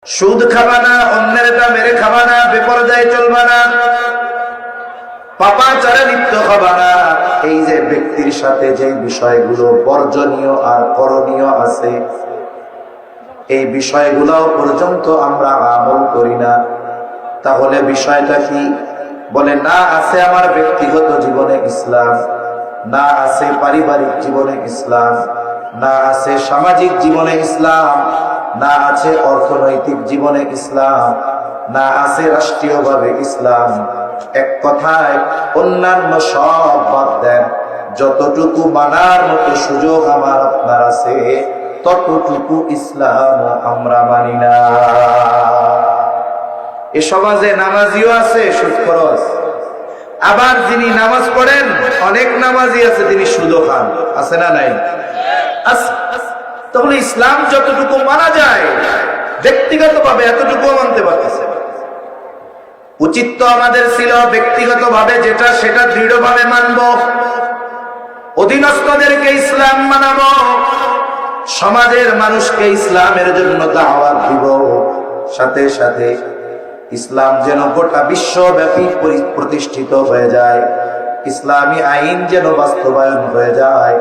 সুদ খাবা না, অন্যের টা মেরে খাবা না, বেপরদায় চলবা না, পাপাচারে লিপ্ত হবা না। এই যে ব্যক্তির সাথে যে বিষয়গুলো বর্জনীয় আর করণীয় আছে, এই বিষয়গুলো পর্যন্ত আমরা আমল করি না, তাহলে বিষয়টা কি? বলে না আছে আমার ব্যক্তিগত জীবনে ইসলাম, না আছে পারিবারিক জীবনে ইসলাম, না আছে সামাজিক জীবনে ইসলাম, না আছে অর্থনৈতিক জীবনে ইসলাম, না আছে রাষ্ট্রীয়ভাবে ইসলাম। এক কথায় অন্যান্য সব বাদ দেন, যতটুকু মানার মতো সুযোগ আমার আপনার আছে ততটুকু ইসলাম আমরা মানি না। এ সমাজে নামাজিও আছে, সুদখোরও আছে। আবার যিনি নামাজ পড়েন, অনেক নামাজি আছে তিনি সুদও খান, আছে না নাই? তাহলে ইসলাম যতটুকু মানা যায় ব্যক্তিগতভাবে এতটুকু মানতে পারতেছে। উচিত তো আমাদের ছিল ব্যক্তিগতভাবে যেটা সেটা দৃঢ়ভাবে মানব, অধীনস্থদেরকে ইসলাম মানাবো, সমাজের মানুষকে ইসলামের জন্য দাওয়াত দিব, সাথে সাথে ইসলাম যেন গোটা বিশ্বব্যাপী প্রতিষ্ঠিত হয়ে যায়, ইসলামী আইন যেন বাস্তবায়ন হয়ে যায়।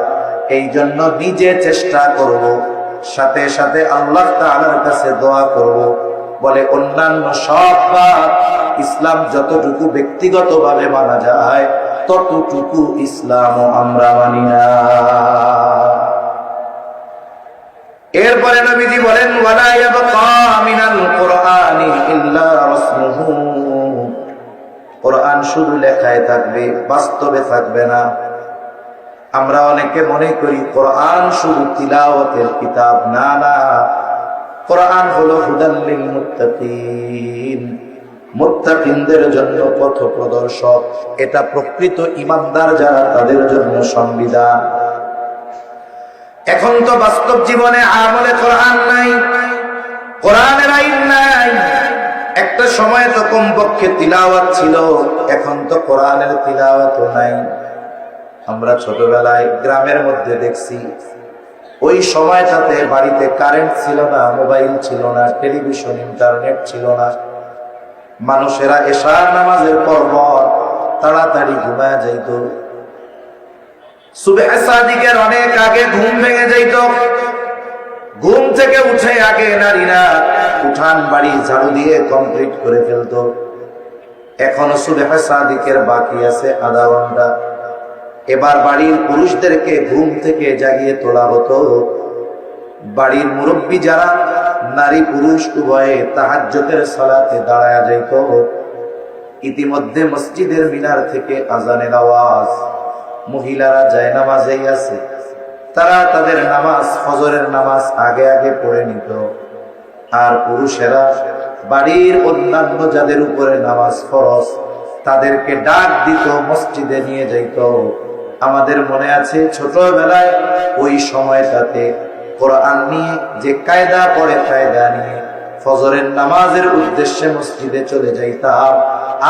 এই জন্য নিজে চেষ্টা করব, সাথে সাথে আল্লাহ তাআলার কাছে দোয়া করব। বলে অন্যান্য সব বাদ, ইসলাম যতটুকু ব্যক্তিগতভাবে মানা যায় ততটুকু ইসলামও আমরা মানি না। এরপরে নবীজি বলেন ওয়ালা ইয়াবকা মিনাল কুরআনি ইল্লা রাসমুহু, কোরআন শুধু লেখায় থাকবে, বাস্তবে থাকবে না। আমরা অনেকে মনে করি কোরআন শুধু তিলাওয়াতের কিতাব, না না, কোরআন হলো হুদাল লিল মুত্তাকিন, মুত্তাকিনদের জন্য পথ প্রদর্শক। এটা প্রকৃত ঈমানদার যারা তাদের জন্য সংবিধান। এখন তো বাস্তব জীবনে আমলে কোরআন নাই, কোরআনের আইন নাই। একটা সময় তো কমপক্ষে তিলাওয়াত ছিল, এখন তো কোরআনের তিলাওয়াতও নাই। আমরা ছোটবেলায় গ্রামের মধ্যে দেখছি, ওই সময়টাতে বাড়িতে কারেন্ট ছিল না, মোবাইল ছিল না, টেলিভিশন ইন্টারনেট ছিল না। মানুষেরা এশার নামাজের পর তাড়াতাড়ি ঘুমায় যাইত, সুবহ সাদিকের অনেক আগে ঘুম ভেঙে যাইত। ঘুম থেকে উঠে আগে নারীরা উঠান বাড়ি ঝাড়ু দিয়ে কমপ্লিট করে ফেলত। এখনো সুবহ সাদিকের বাকি আছে আধা ঘন্টা। এবার বাড়ির পুরুষদেরকে ঘুম থেকে জাগিয়ে তোলা হতো। বাড়ির মুরব্বী যারা, নারী পুরুষ উভয়ে তাহাজ্জুদের সালাতে দাঁড়ায়া যাইত। ইতিমধ্যে মসজিদের মিনার থেকে আজানের আওয়াজ, মহিলারা যায় নামাজেই আছে, তারা তাদের নামাজ, ফজরের নামাজ আগে আগে পড়ে নিত। আর পুরুষেরা বাড়ির অন্যান্য যাদের উপরে নামাজ ফরজ তাদেরকে ডাক দিত, মসজিদে নিয়ে যাইত। আমাদের মনে আছে ছোটবেলায় ওই সময়টাতে কোরআন নিয়ে যে কায়দা পড়ে, কায়দা নিয়ে ফজরের নামাজের উদ্দেশ্যে মসজিদে চলে যাইতাম,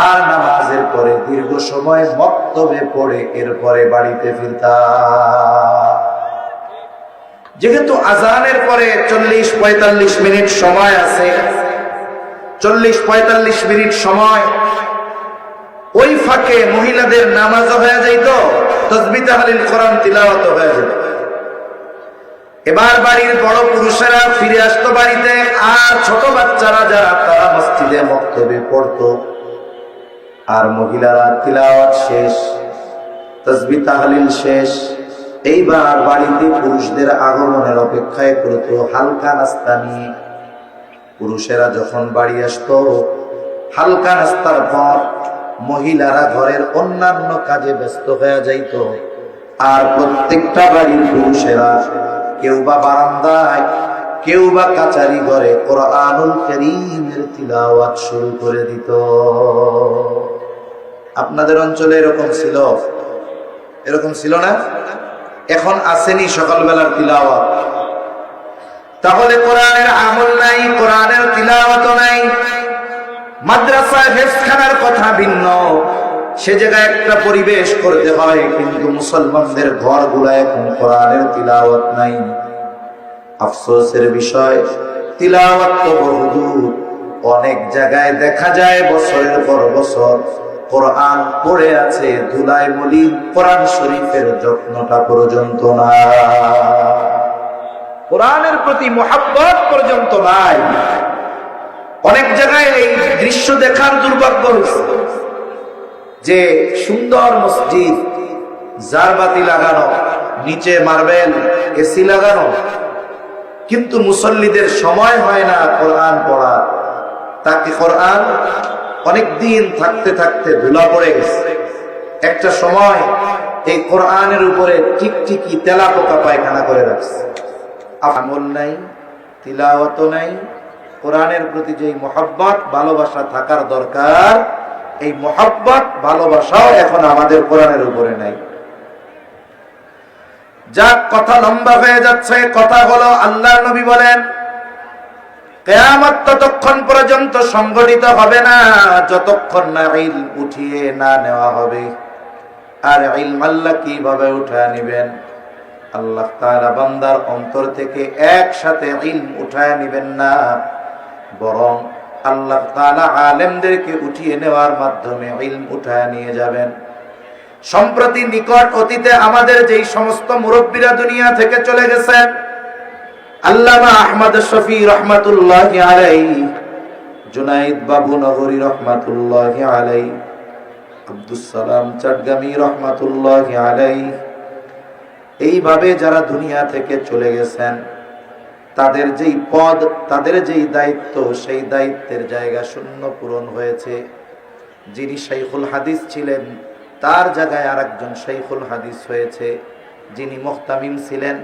আর নামাজের পরে দীর্ঘ সময় মক্তবে পড়ে এরপরে বাড়িতে ফিরতাম। যেহেতু আজানের পরে 40-45 মিনিট সময় আছে, 40-45 মিনিট সময়, ওই ফাঁকে মহিলাদের নামাজও হয়ে যাইত, তাসবিহ তাহলিল কোরআন তিলাওয়াত হয়ে যেত। এবার বাড়ির বড় পুরুষেরা ফিরে আসতো বাড়িতে, আর ছোট বাচ্চারা যারা তারা মসজিদে মক্তবে পড়তো। আর মহিলারা তিলাওয়াত শেষ, তাসবিহ তাহলিল শেষ, এইবার বাড়িতে পুরুষদের আগমনের অপেক্ষায় করতো হালকা নাস্তা নিয়ে। পুরুষেরা যখন বাড়ি আসতো, হালকা নাস্তার পর মহিলারা ঘরের অন্যান্য কাজে ব্যস্ত হয়ে যাইত। আর প্রত্যেকটা বাড়ির পুরুষেরা কেউ বা বারান্দায়, কেউ বা কাচারি ঘরে কোরআনুল কারীমের তিলাওয়াত শুরু করে দিত। আপনাদের অঞ্চলে এরকম ছিল? এরকম ছিল না? এখন আসেনি সকালবেলার তিলাওয়াত? তাহলে কোরআনের আমল নাই, কোরআনের তিলাওয়াত নাই। মাদ্রাসায় হেফজখানার কথা ভিন্ন, সে জায়গায় একটা পরিবেশ করতে হয়, কিন্তু মুসলমানদের ঘরগুলো এখন কোরআনের তিলাওয়াত নাই। আফসোসের বিষয়, তিলাওয়াত তো বহুদূর, অনেক জায়গায় দেখা যায় বছরের পর বছর কোরআন পড়ে আছে, ধুলায় মলিন, কোরআন শরীফের যত্নটা পর্যন্ত না, কোরআনের প্রতি মুহাব্বত পর্যন্ত নাই। অনেক জায়গায় এই দৃশ্য দেখার দুর্ভাগ্য হয়েছে যে সুন্দর মসজিদ, জারবাতি লাগানো, নিচে মার্বেল, এসি লাগানো, কিন্তু মুসল্লিদের সময় হয় না কোরআন পড়া। তাকে কোরআন অনেক দিন থাকতে থাকতে ধুলা পড়ে গেছে। একটা সময় এই কোরআনের উপরে টিকটিকি তেলা পোকা পায়খানা করে রাখছে। আমল নাই, তিলাওয়াত নাই, কোরআনের প্রতি যে মহব্বত ভালোবাসা থাকার দরকার, এই মহব্বত ভালোবাসাও এখন আমাদের কোরআনের উপরে নাই। যা কথা লম্বা হয়ে যাচ্ছে, কথা হলো আল্লাহর নবী বলেন কিয়ামত ততক্ষণ পর্যন্ত সংগঠিত হবে না যতক্ষণ না ইলম উঠিয়ে না নেওয়া হবে। আর ইলম আল্লাহ কিভাবে উঠায় নেবেন? আল্লাহ তাআলা বান্দার অন্তর থেকে একসাথে ইলম উঠায় নেবেন না, বরং আল্লাহ তাআলা আলেমদেরকে উঠিয়ে নেওয়ার মাধ্যমে ইলম উঠায় নিয়ে যাবেন। সম্প্রতি নিকট অতীতে আমাদের যেই সমস্ত মুরব্বীরা দুনিয়া থেকে চলে গেছেন, আল্লামা আহমদ শফি রহমাতুল্লাহি আলাইহি, জুনাইদ বাবু নগরী রহমাতুল্লাহি আলাইহি, আব্দুস সালাম চাটগামি রহমাতুল্লাহি আলাইহি, এইভাবে যারা দুনিয়া থেকে চলে গেছেন, তাদের যেই পদ, তাদের যেই দায়িত্ব, সেই দায়িত্বের জায়গা শূন্য পূরণ হয়েছে। যিনি শাইখুল হাদিস ছিলেন তার জায়গায় আরেকজন শাইখুল হাদিস হয়েছে, যিনি মুহতামিম ছিলেন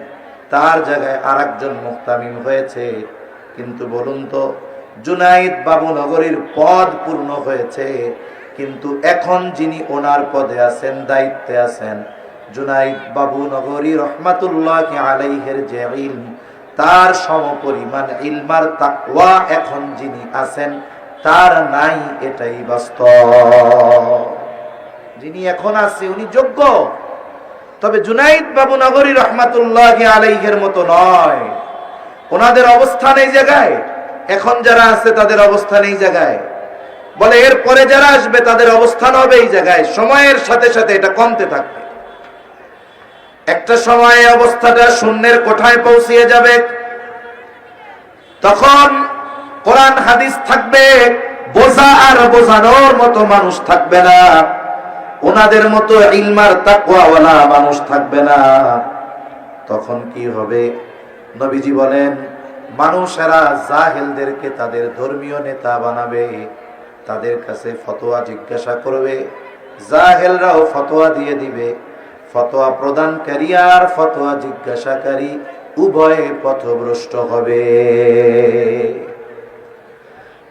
তার জায়গায় আরেকজন মুহতামিম হয়েছে। কিন্তু বলুন তো, জুনাইদ বাবু নগরীর পদ পূর্ণ হয়েছে, কিন্তু এখন যিনি ওনার পদে আছেন, দায়িত্বে আছেন, জুনাইদ বাবু নগরী রহমাতুল্লাহি আলাইহির যে ইলম, তার সমপরিমাণ ইলমার তাকওয়া এখন যিনি আছেন তার নাই, এটাই বাস্তব। যিনি এখন আছে উনি যোগ্য, তবে জুনাইদ বাবু নগরী রহমাতুল্লাহি আলাইহির মতো নয়। ওনাদের অবস্থান এই জায়গায়, এখন যারা আছে তাদের অবস্থান এই জায়গায়, বলে এর পরে যারা আসবে তাদের অবস্থান হবে এই জায়গায়। সময়ের সাথে সাথে এটা কমতে থাকবে, একটা সময়ে অবস্থাটা শূন্যের কোঠায় পৌঁছিয়ে যাবে। তখন কোরআন হাদিস থাকবে, বোঝা আর বোঝানোর মতো মানুষ থাকবে না, ওনাদের মতো ইলমার তাকওয়াওয়ালা মানুষ থাকবে না। তখন কি হবে? নবীজি বলেন, মানুষেরা জাহেলদেরকে তাদের ধর্মীয় নেতা বানাবে, তাদের কাছে ফতোয়া জিজ্ঞাসা করবে, জাহেলরাও ফতোয়া দিয়ে দিবে। ফতোয়া প্রদানকারী আর ফতোয়া জিজ্ঞাসাকারী উভয়ে পথভ্রষ্ট হবে।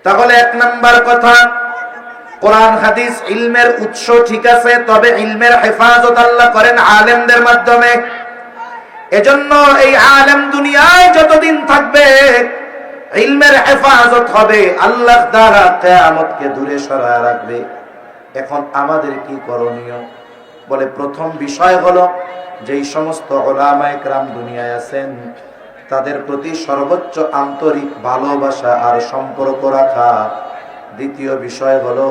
তাহলে এক নাম্বার কথা, কোরআন হাদিস ইলমের উৎস ঠিক আছে, তবে ইলমের হেফাজত আল্লাহ করেন আলেমদের মাধ্যমে। এজন্য এই আলেম দুনিয়ায় যতদিন থাকবে ইলমের হেফাজত হবে, আল্লাহ দ্বারা কিয়ামতকে দূরে সরায় রাখবে। এখন আমাদের কি করণীয়? বলে প্রথম বিষয় হলো, যেই সমস্ত উলামায়ে কেরাম দুনিয়ায় আছেন তাদের প্রতি সর্বোচ্চ আন্তরিক ভালোবাসা আর সম্পর্ক রাখা। দ্বিতীয় বিষয় হলো,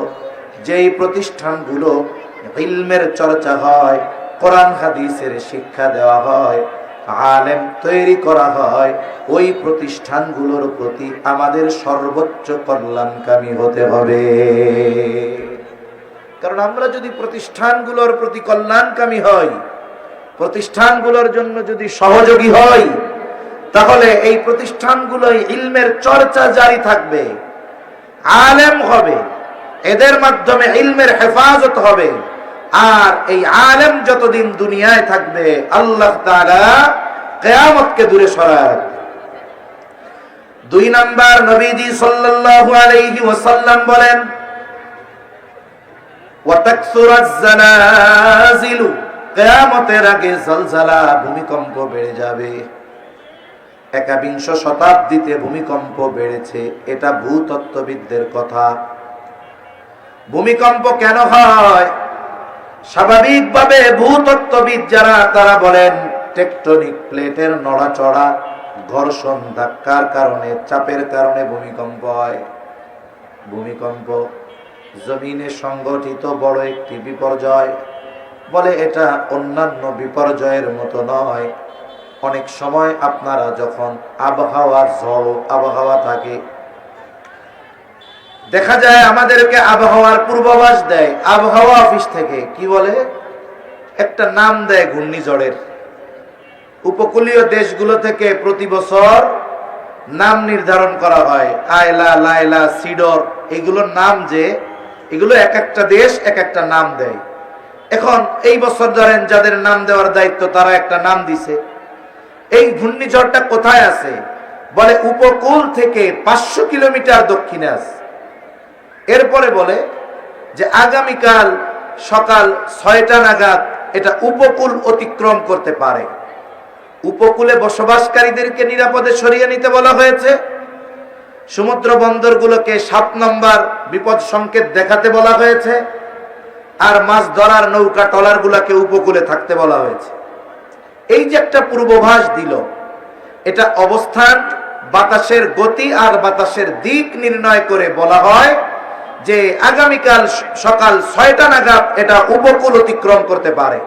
যেই প্রতিষ্ঠানগুলো ইলমের চর্চা হয়, কোরআন হাদিসের শিক্ষা দেওয়া হয়, আলেম তৈরি করা হয়, ওই প্রতিষ্ঠানগুলোর প্রতি আমাদের সর্বোচ্চ কল্যাণকামী হতে হবে। কারণ আমরা যদি প্রতিষ্ঠানগুলোর প্রতি কল্যাণকামী হই, প্রতিষ্ঠানগুলোর জন্য যদি সহযোগী হই, তাহলে এই প্রতিষ্ঠানগুলোই ইলমের চর্চা জারি থাকবে, আলেম হবে, এদের মাধ্যমে ইলমের হেফাজত হবে। আর এই আলেম যতদিন দুনিয়ায় থাকবে আল্লাহ তাআলা কিয়ামতকে দূরে সরায় রাখবে। দুই নাম্বার, নবীজি সাল্লাল্লাহু আলাইহি ওয়াসাল্লাম বলেন, ওয়া তাকসুরাজ জালাজিলু, কিয়ামতের আগে জলজালা, ভূমিকম্প বেড়ে যাবে। 21 শতাব্দীতে ভূমিকম্প বেড়েছে, এটা ভূতত্ত্ববিদদের কথা। ভূমিকম্প কেন হয়? স্বাভাবিকভাবে ভূতত্ত্ববিদ যারা, তারা বলেন টেকটনিক প্লেটের নড়াচড়া, ঘর্ষণ, ধাক্কার কারণে, চাপের কারণে ভূমিকম্প হয়। ভূমিকম্প জমিনে সংঘটিত বড় একটি বিপর্যয়। বলে এটা অন্যান্য বিপর্যয়ের মতো নয়। অনেক সময় আপনারা যখন আবহাওয়ার ঝড় আবহাওয়া থাকে, দেখা যায় আমাদেরকে আবহাওয়ার পূর্বাভাস দেয় আবহাওয়া অফিস থেকে। কি বলে? একটা নাম দেয় ঘূর্ণিঝড়ের। উপকূলীয় দেশগুলো থেকে প্রতি বছর নাম নির্ধারণ করা হয়, আয়লা, লায়লা, সিডর, এগুলোর নাম, যে এগুলো এক একটা দেশ এক একটা নাম দেয়। এখন এই বছর ধরেন যাদের নাম দেওয়ার দায়িত্ব, তারা একটা নাম দিছে। এই ঘূর্ণিঝড়টা কোথায় আছে? বলে উপকূল থেকে 500 কিলোমিটার দক্ষিণে আছে। এরপরে বলে যে আগামীকাল সকাল 6টা নাগাদ এটা উপকূল অতিক্রম করতে পারে। উপকূলে বসবাসকারীদেরকে নিরাপদে সরিয়ে নিতে বলা হয়েছে। সমুদ্র বন্দরগুলোকে 7 নম্বর বিপদ সংকেত দেখাতে বলা হয়েছে। আর মাছ ধরার নৌকা ট্রলারগুলোকে উপকূলে থাকতে বলা হয়েছে। এই যে একটা পূর্বাভাস দিল, এটা অবস্থান, বাতাসের গতি আর বাতাসের দিক নির্ণয় করে বলা হয় যে আগামীকাল সকাল 6টা নাগাদ এটা উপকূল অতিক্রম করতে পারে।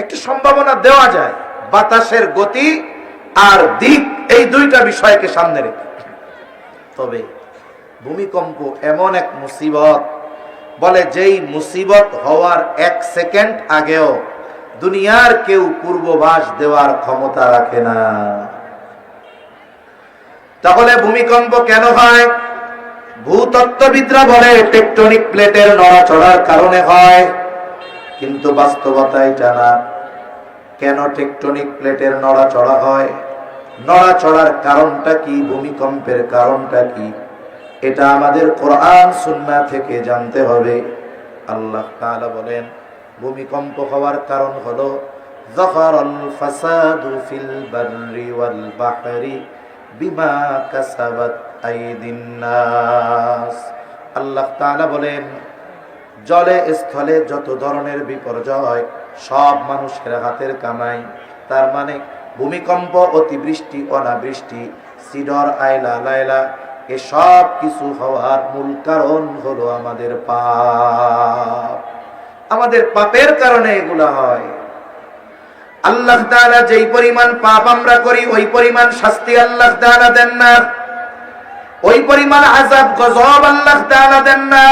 একটা সম্ভাবনা দেওয়া যায় বাতাসের গতি আর দিক, এই দুইটা বিষয়কে সামনে রেখে। তবে ভূমিকম্প এমন এক মুসিবত, বলে যেই মুসিবত হওয়ার 1 সেকেন্ড আগেও দুনিয়ার কেউ পূর্বাভাস দেওয়ার ক্ষমতা রাখে না। তাহলে ভূমিকম্প কেন হয়? ভূতত্ত্ববিদরা বলে টেকটনিক প্লেটের নড়াচড়ার কারণে হয়, কিন্তু বাস্তবতা এটা না। কেন টেকটনিক প্লেটের নড়াচড়া হয়? নড়াচড়ার কারণটা কি? ভূমিকম্পের কারণটা কি? এটা আমাদের কোরআন সুন্নাহ থেকে জানতে হবে। আল্লাহ তাআলা বলেন ভূমিকম্প হওয়ার কারণ হলো যাহারাল ফাসাদু ফিল বাররি ওয়াল বাহরি বিমা কাসাবাত আইদিন নাস। আল্লাহ তাআলা বলেন জলে স্থলে যত ধরনের বিপর্যয় সব মানুষের হাতের কামাই। তার মানে ভূমিকম্প, অতিবৃষ্টি, অনাবৃষ্টি, সিডর, আয়লা, লায়লা, এসব কিছু হওয়ার মূল কারণ হলো আমাদের পাপ। আমাদের পাপের কারণে এগুলা হয়। আল্লাহ তাআলা যেই পরিমাণ পাপ আমরা করি ওই পরিমাণ শাস্তি আল্লাহ তাআলা দেন না, ওই পরিমাণ আযাব গজব আল্লাহ তাআলা দেন না।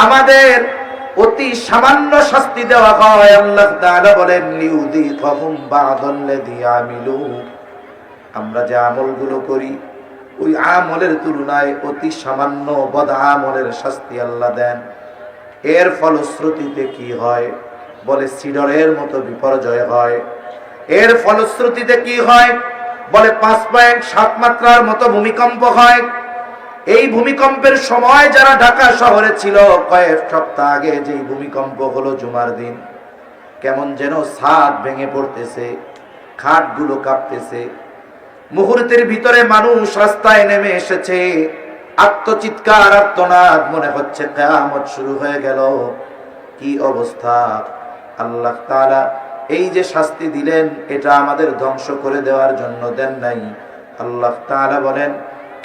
আমাদের অতি সামান্য শাস্তি দেওয়া হয়। আল্লাহ তাআলা বলেন লিউযিকাহুম বা'দাল্লাযী আমিলু, আমরা যে আমলগুলো করি ওই আমলের তুলনায় অতি সামান্য বদ আমলের শাস্তি আল্লাহ দেন। এর ফলশ্রুতিতে কি হয়? বলে সিডরের মতো বিপর্যয় হয়। এর ফলশ্রুতিতে কি হয়? বলে 5.7 মাত্রার মতো ভূমিকম্প হয়। এই ভূমিকম্পের সময় যারা ঢাকা শহরে ছিল, কয়েক সপ্তাহ আগে যেই ভূমিকম্প হলো জুমার দিন, কেমন যেন ছাদ ভেঙে পড়তেছে, খাটগুলো কাঁপতেছে। মুহূর্তের ভিতরে মানুষ রাস্তায় নেমে এসেছে, আত্মচিৎকার, আর্তনাদ, মনে হচ্ছে কিয়ামত শুরু হয়ে গেল। কি অবস্থা! আল্লাহ তাআলা এই যে শাস্তি দিলেন এটা আমাদের ধ্বংস করে দেওয়ার জন্য দেন নাই। আল্লাহ তাআলা বলেন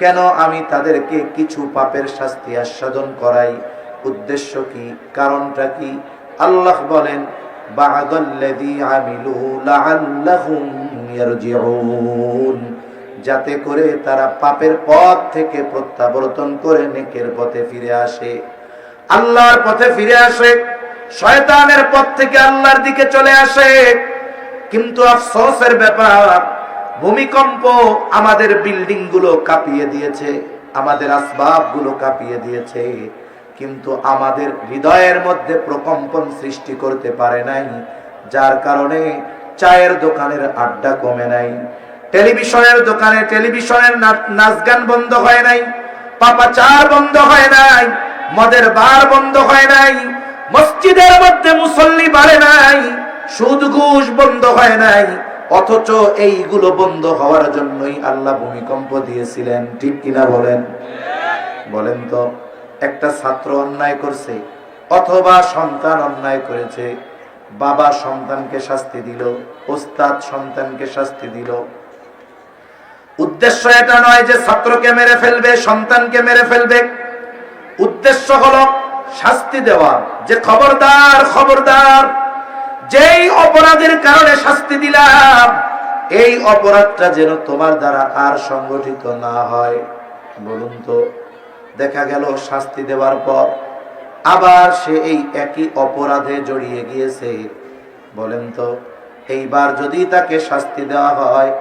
কেন আমি তাদেরকে কিছু পাপের শাস্তি আস্বাদন করাই? উদ্দেশ্য কি? কারণটা কি? আল্লাহ বলেন বা'দাল্লাযী আমিলু লাআল্লাহুম ইয়ারজিউন, যাতে করে তারা পাপের পথ থেকে প্রত্যাবর্তন করে নেকের পথে ফিরে আসে, আল্লাহর পথে ফিরে আসে, শয়তানের পথ থেকে আল্লাহর দিকে চলে আসে। কিন্তু আফসোসের ব্যাপার, ভূমিকম্প আমাদের বিল্ডিং গুলো কাঁপিয়ে দিয়েছে, আমাদের আসবাবগুলো কাঁপিয়ে দিয়েছে, কিন্তু আমাদের হৃদয়ের মধ্যে প্রকম্পন সৃষ্টি করতে পারে নাই। যার কারণে চায়ের দোকানের আড্ডা কমে নাই, টেলিভিশনের দোকানে টেলিভিশনের নাচ গান বন্ধ হয় নাই, পাপাচার বন্ধ হয় নাই, মদের বার বন্ধ হয় নাই, মসজিদের মধ্যে মুসল্লি বাড়ে নাই, সুদ ঘুষ বন্ধ হয় নাই। অথচ এইগুলো বন্ধ হওয়ার জন্যই আল্লাহ ভূমিকম্প দিয়েছিলেন। ঠিক কিনা বলেন? বলেন তো, একটা ছাত্র অন্যায় করছে অথবা সন্তান অন্যায় করেছে, বাবা সন্তানকে শাস্তি দিল, ওস্তাদ সন্তানকে শাস্তি দিল, উদ্দেশ্য এটা নয় যে ছাত্রকে মেরে ফেলবে, সন্তানকে মেরে ফেলবে। উদ্দেশ্য হলো শাস্তি দেওয়া, যে খবরদার খবরদার, যেই অপরাধের কারণে শাস্তি দিলাম এই অপরাধটা যেন তোমার দ্বারা আর সংগঠিত না হয়। বলুন তো, দেখা গেল শাস্তি দেওয়ার পর আবার সে এই একই অপরাধে জড়িয়ে গিয়েছে। বলেন তো, এইবার যদি তাকে শাস্তি দেওয়া হয়,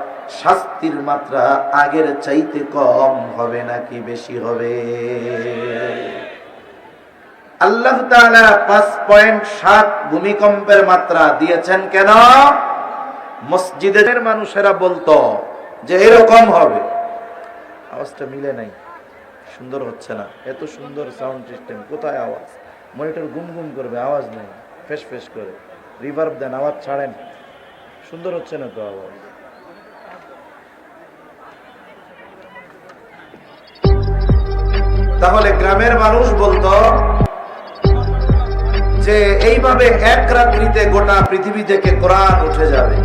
শাস্তির মাত্রা আগের চাইতে কম হবে নাকি বেশি হবে? আল্লাহ তাআলা 5.7 ভূমিকম্পের মাত্রা দিয়েছেন কেন? মসজিদের মানুষেরা বলতো যে এরকম হবে। আওয়াজটা মিলে নাই, সুন্দর হচ্ছে না। এত সুন্দর সাউন্ড সিস্টেম, কোথায় আওয়াজ? মনিটর গুম গুম করবে, আওয়াজ নেই, ফেস ফেস করে রিভার্ব দেন, আওয়াজ ছাড়েন, সুন্দর হচ্ছে না তো আওয়াজ। তাহলে গ্রামের মানুষ বলতো যে এইভাবে এক রাত্রিতে গোটা পৃথিবী থেকে কোরআন উঠে যাবে।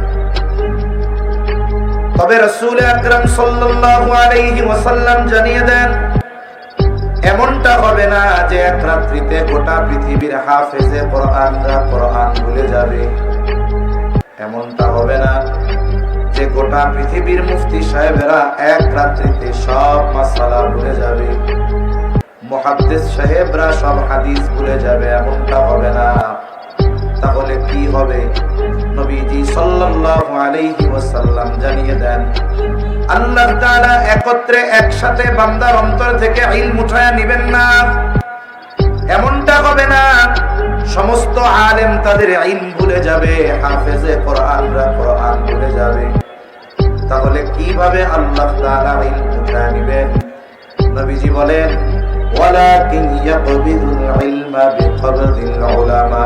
তবে রাসূল আকরাম সাল্লাল্লাহু আলাইহি ওয়াসাল্লাম জানিয়ে দেন, এমনটা হবে না যে এক রাত্রিতে গোটা পৃথিবীর হাফেজে কোরআনরা কোরআন ভুলে যাবে। এমনটা হবে না যে গোটা পৃথিবীর মুফতি সাহেবেরা এক রাত্রিতে সব মাসালা ভুলে যাবে, মুহাদ্দিস সাহেবরা সব হাদিস ভুলে যাবে। এমনটা হবে না। তাহলে কি হবে? নবীজি সাল্লাল্লাহু আলাইহি ওয়াসাল্লাম জানিয়ে দেন, আল্লাহ তাআলা একত্রে একসাথে বান্দার অন্তর থেকে ইলম উঠায়া নেবেন না। এমনটা হবে না সমস্ত আলেম তাদের ইলম ভুলে যাবে, হাফেজে কোরআনরা কোরআন ভুলে যাবে। তাহলে কিভাবে আল্লাহ তাআলা ইলম উঠায়া নেবেন? নবীজি বলেন, ওয়ালাকিন ইয়াকবিদুল ইলমা বিকবদিল উলামা,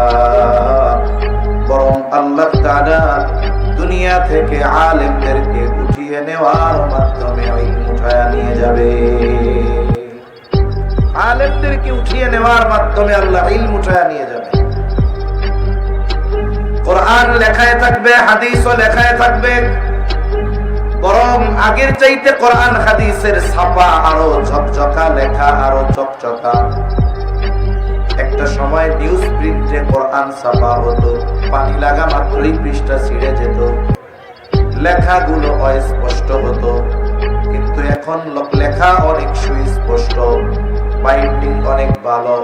বরং আল্লাহ তাআলা দুনিয়া থেকে আলেমদেরকে উঠিয়ে নেওয়ার মাধ্যমে ইলম উঠায়া নিয়ে যাবে। আলেমদেরকে উঠিয়ে নেওয়ার মাধ্যমে আল্লাহ ইলম উঠায়া নিয়ে যাবে। কোরআন লেখায় থাকবে, হাদিসও লেখায় থাকবে, বরং আগের চাইতে কোরআন হাদিসের ছাপা আরো ঝকঝকা, লেখা আরো চকচকা। একটা সময় নিউজ প্রিন্টে কোরআন ছাপা হতো, পানি লাগা মাত্রই পৃষ্ঠা ছিঁড়ে যেত, লেখাগুলো অস্পষ্ট হতো। কিন্তু এখন লেখা অনেক সুস্পষ্ট, বাইন্ডিং অনেক ভালো,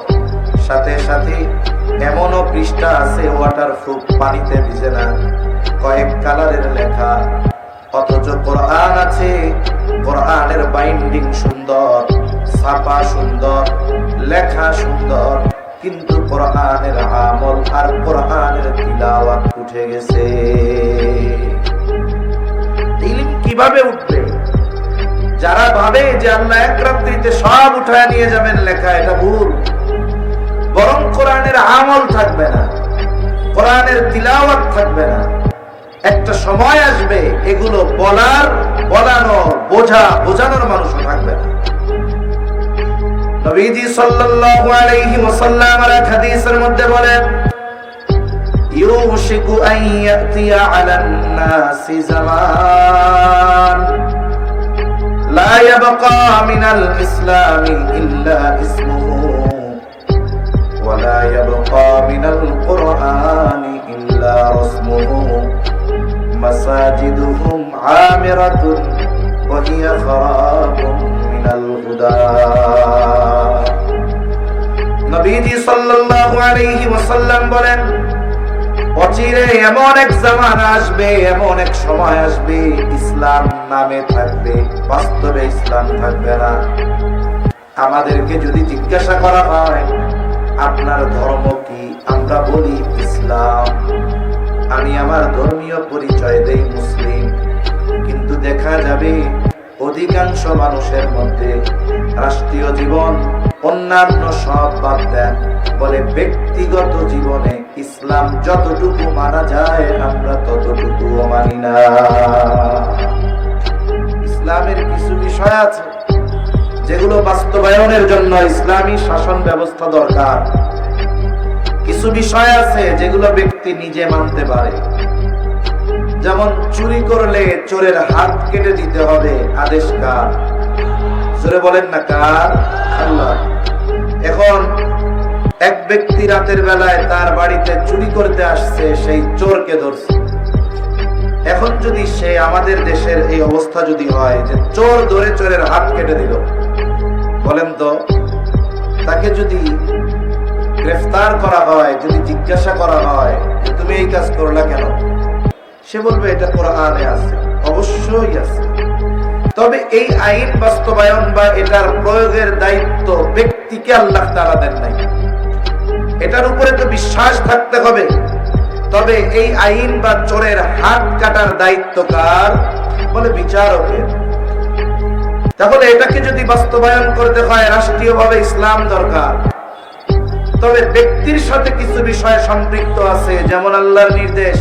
সাথে সাথে এমনও পৃষ্ঠা আছে ওয়াটারপ্রুফ, পানিতে ভিজে না, কয়েক কালারের লেখা। অথচ কোরআন আছে, কোরআনের বাইন্ডিং সুন্দর, ছাপা সুন্দর, লেখা সুন্দর, কিন্তু কোরআনের আমল আর কোরআনের তিলাওয়াত উঠে গেছে। ইলম কিভাবে উঠবে? যারা ভাবে যে আল্লাহ এক রাত্রিতে সব উঠায় নিয়ে যাবেন লেখা, এটা ভুল। বরং কোরআনের আমল থাকবে না, কোরআনের তিলাওয়াত থাকবে না। একটা সময় আসবে এগুলো বলানোর বোঝানোর মানুষ থাকবে না। নবীজি সাল্লাল্লাহু আলাইহি ওয়াসাল্লাম এর হাদিসের মধ্যে বলেন, ইউশিকু আন ইয়াতিয়া আলান নাসি জামান লা ইয়াবকা মিনাল ইসলামি ইল্লা ইসমুহু ওয়া লা ইয়াবকা মিনাল কুরআনি ইল্লা রাসমুহু মাসাজিদুহুম আমিরাতুন ওয়া হিয়া খারাবুন মিনাল হুদা। নবীজি সাল্লাল্লাহু আলাইহি ওয়াসাল্লাম বলেন, অচিরে এমন এক জামানা আসবে, এমন এক সময় আসবে, ইসলাম নামে থাকবে, বাস্তবে ইসলাম থাকবে না। আমাদেরকে যদি জিজ্ঞাসা করা হয় আপনার ধর্ম কি, আমরা বলি ইসলাম। আমি আমার ধর্মীয় পরিচয় দেই মুসলিম, কিন্তু দেখা যাবে অধিকাংশ মানুষের মধ্যে রাষ্ট্রীয় জীবন অন্যান্য সব বাদ দেন, বলে ব্যক্তিগত জীবনে ইসলাম যতটুকু মানা যায় আমরা ততটুকুও মানি না। ইসলামের কিছু বিষয় আছে যেগুলো বাস্তবায়নের জন্য ইসলামী শাসন ব্যবস্থা দরকার। কিছু বিষয় আছে যেগুলো ব্যক্তি নিজে মানতে পারে। যেমন চুরি করলে চোরের হাত কেটে দিতে হবে, আদেশ কার? জোরে বলেন না, কার? আল্লাহ। এখন এক ব্যক্তি রাতের বেলায় তার বাড়িতে চুরি করতে আসছে, সেই চোরকে ধরছে। এখন যদি সে, আমাদের দেশের এই অবস্থা যদি হয় যে চোর ধরে চোরের হাত কেটে দিল, বলেন তো, তাকে যদি গ্রেফতার করা হয়, যদি জিজ্ঞাসা করা হয় যে তুমি এই কাজ করলা কেন, সে বলবে এটা কোরআনে আছে। অবশ্যই আছে, তবে এই আইন বাস্তবায়ন বা এটার প্রয়োগের দায়িত্ব ব্যক্তিকে আল্লাহ তাআলা দেন নাই। এটার উপরে তো বিশ্বাস থাকতে হবে। তবে এই আইন বা চোরের হাত কাটার দায়িত্ব কার? বলে বিচারকের। তাহলে এটাকে যদি বাস্তবায়ন করতে হয়, রাষ্ট্রীয়ভাবে ইসলাম দরকার। তবে ব্যক্তির সাথে কিছু বিষয় সম্পৃক্ত আছে, যেমন আল্লাহর নির্দেশ,